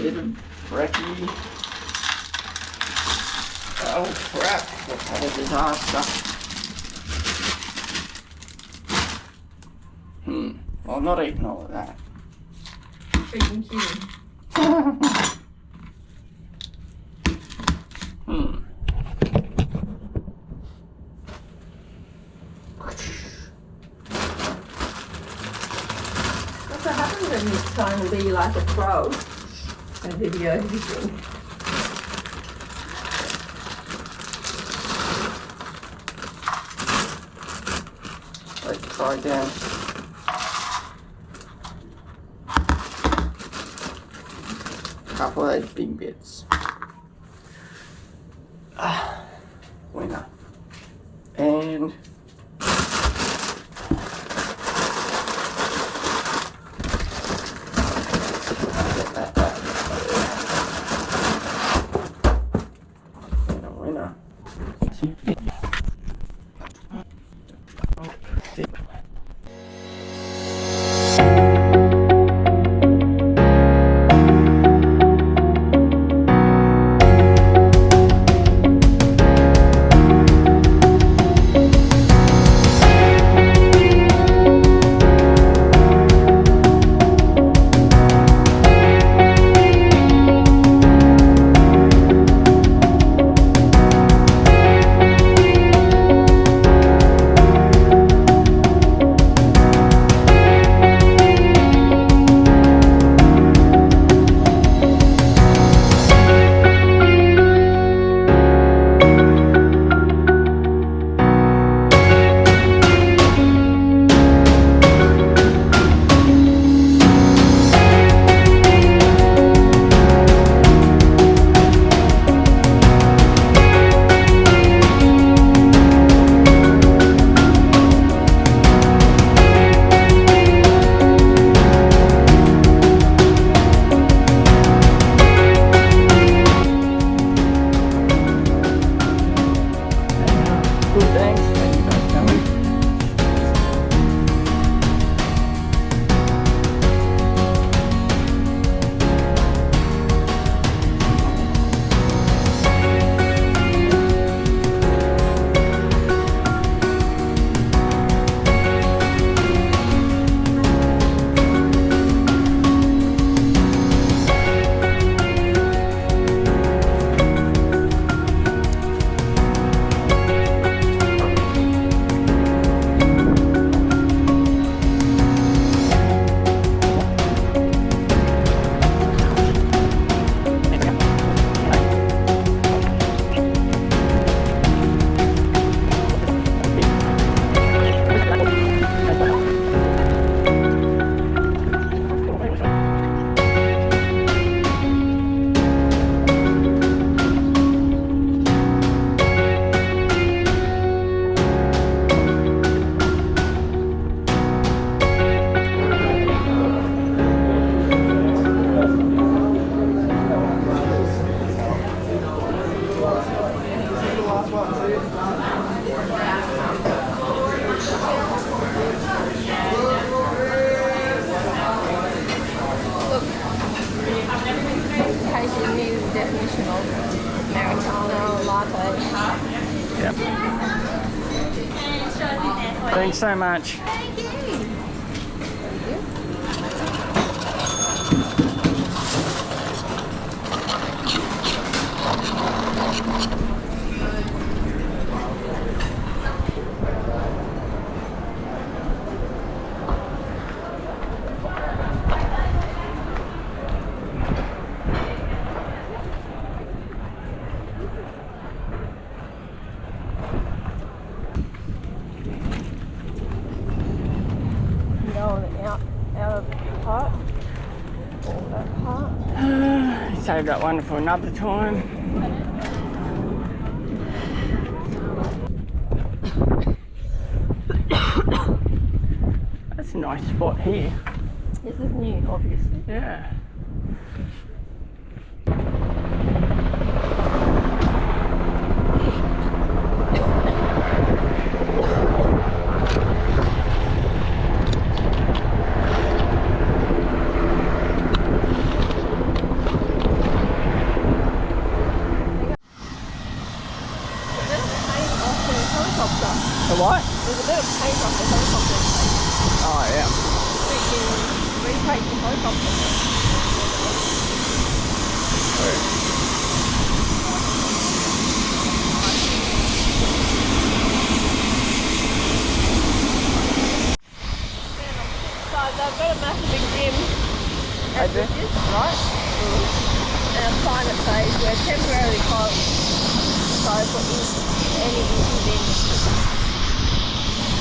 bit of brekkie. Oh crap, that's had a disaster. Well, I'm not eating all of that. Freaking cute. What happens when you try and be like a pro and video everything? Let's try again. Couple of those big bits. Winner. And winner. Thanks so much. Thank you. Save that one for another time. That's a nice spot here. This is new, obviously. Yeah. take the smoke off them. They've got a massive big gym I do. Right? and a sign that says we're temporarily closed. So for any inconvenience.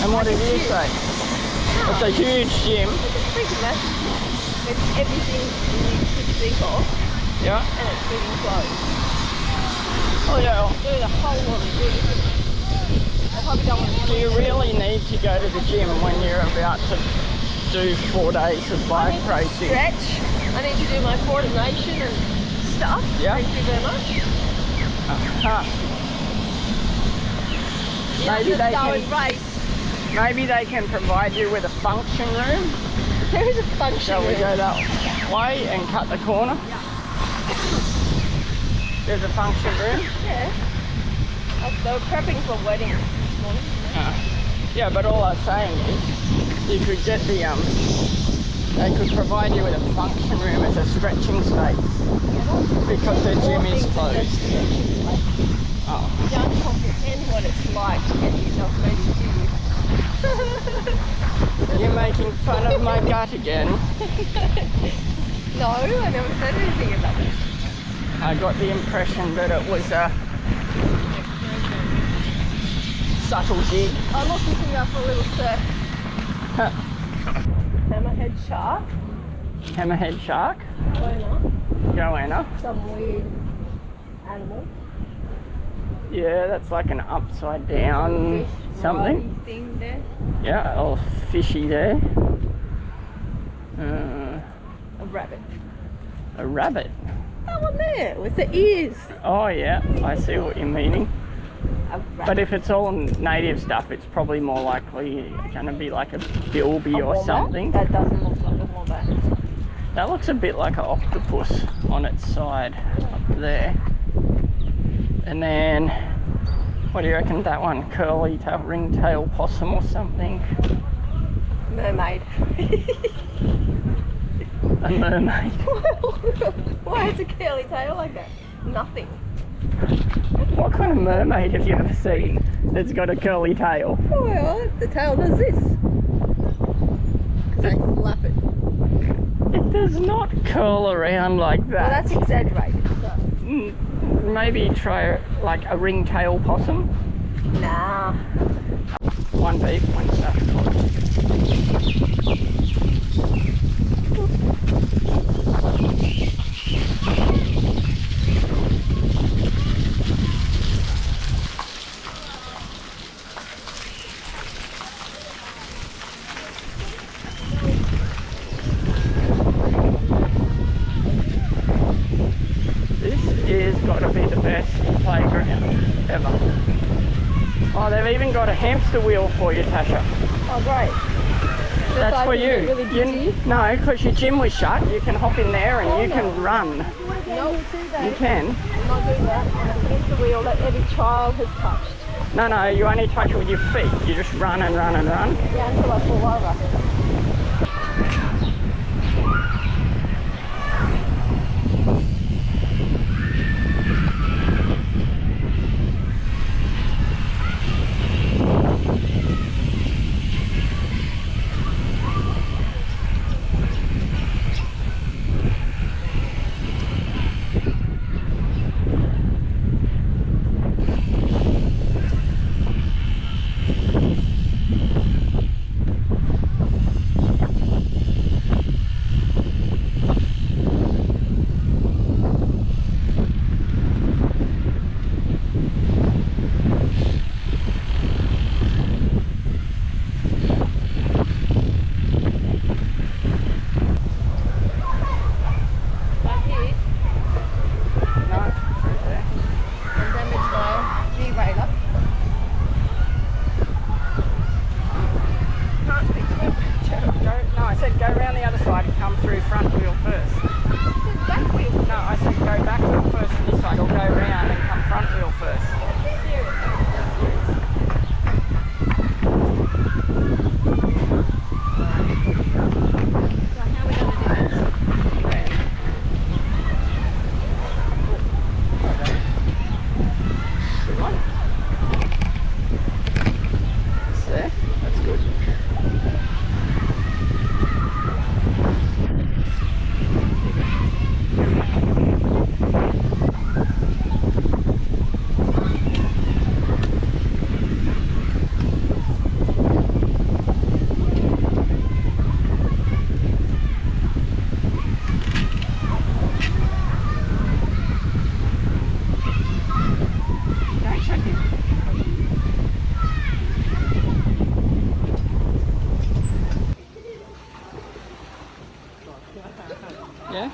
And what did you say? It's a huge gym. It's freaking massive. It's everything you could think of Yeah. and it's freaking closed. Oh yeah. Doing a whole lot of good. I probably don't want to Do you really need to go to the gym when you're about to do 4 days of bike racing? stretch. I need to do my coordination and stuff. Yeah. Thank you very much. Maybe Just they go can- and race. Maybe they can provide you with a function room. There is a function Shall we room. go that way and cut the corner? There's a function room. Yeah. They were prepping for weddings this morning. Yeah, but all I was saying is you could get the they could provide you with a function room as a stretching space because the gym is closed. Oh. You don't comprehend what it's like to get yourself ready, do you? You're making fun of my gut again. No, I never said anything about it. I got the impression that it was a subtle dig. I'm not picking up a little surf. Hammerhead shark. Hammerhead shark. Goanna. Some weird animal. Yeah, that's like an upside down Fish, something. slimy thing there. Yeah, all fishy there. A rabbit. A rabbit. That one there with the ears. Oh yeah, I see what you're meaning. A rabbit. But if it's all native stuff, it's probably more likely going to be like a bilby A or wombat? something. That doesn't look like a wombat. That looks a bit like an octopus on its side up there. And then, what do you reckon that one? Curly tail, ringtail possum or something? Mermaid. A mermaid. Why has a curly tail like that? Nothing. What kind of mermaid have you ever seen that's got a curly tail? Well, the tail does this. They flap it. It does not curl around like Well, that. that's exaggerated. So. Maybe try like a ringtail possum. Nah. One beep, one stuff. Got to be the best playground ever. Oh, they've even got a hamster wheel for you, Tasha. Oh, great. That's for you. Really dizzy? No, because your gym was shut. You can hop in there and you can run. No, You can. I'm not doing that. It's the wheel that every child has touched. No, you only touch it with your feet. You just run and run and run. Yeah, until I fall over. How are we going to Yeah?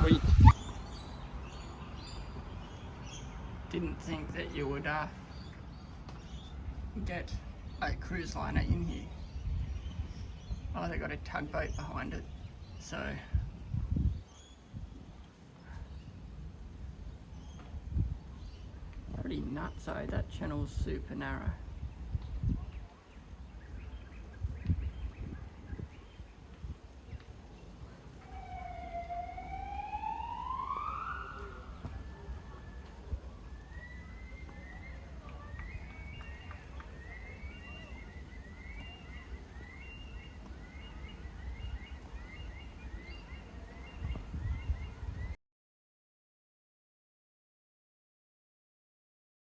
Sweet. Didn't think that you would get a cruise liner in here. Oh, they got a tugboat behind it, so pretty nuts, eh? That channel's super narrow.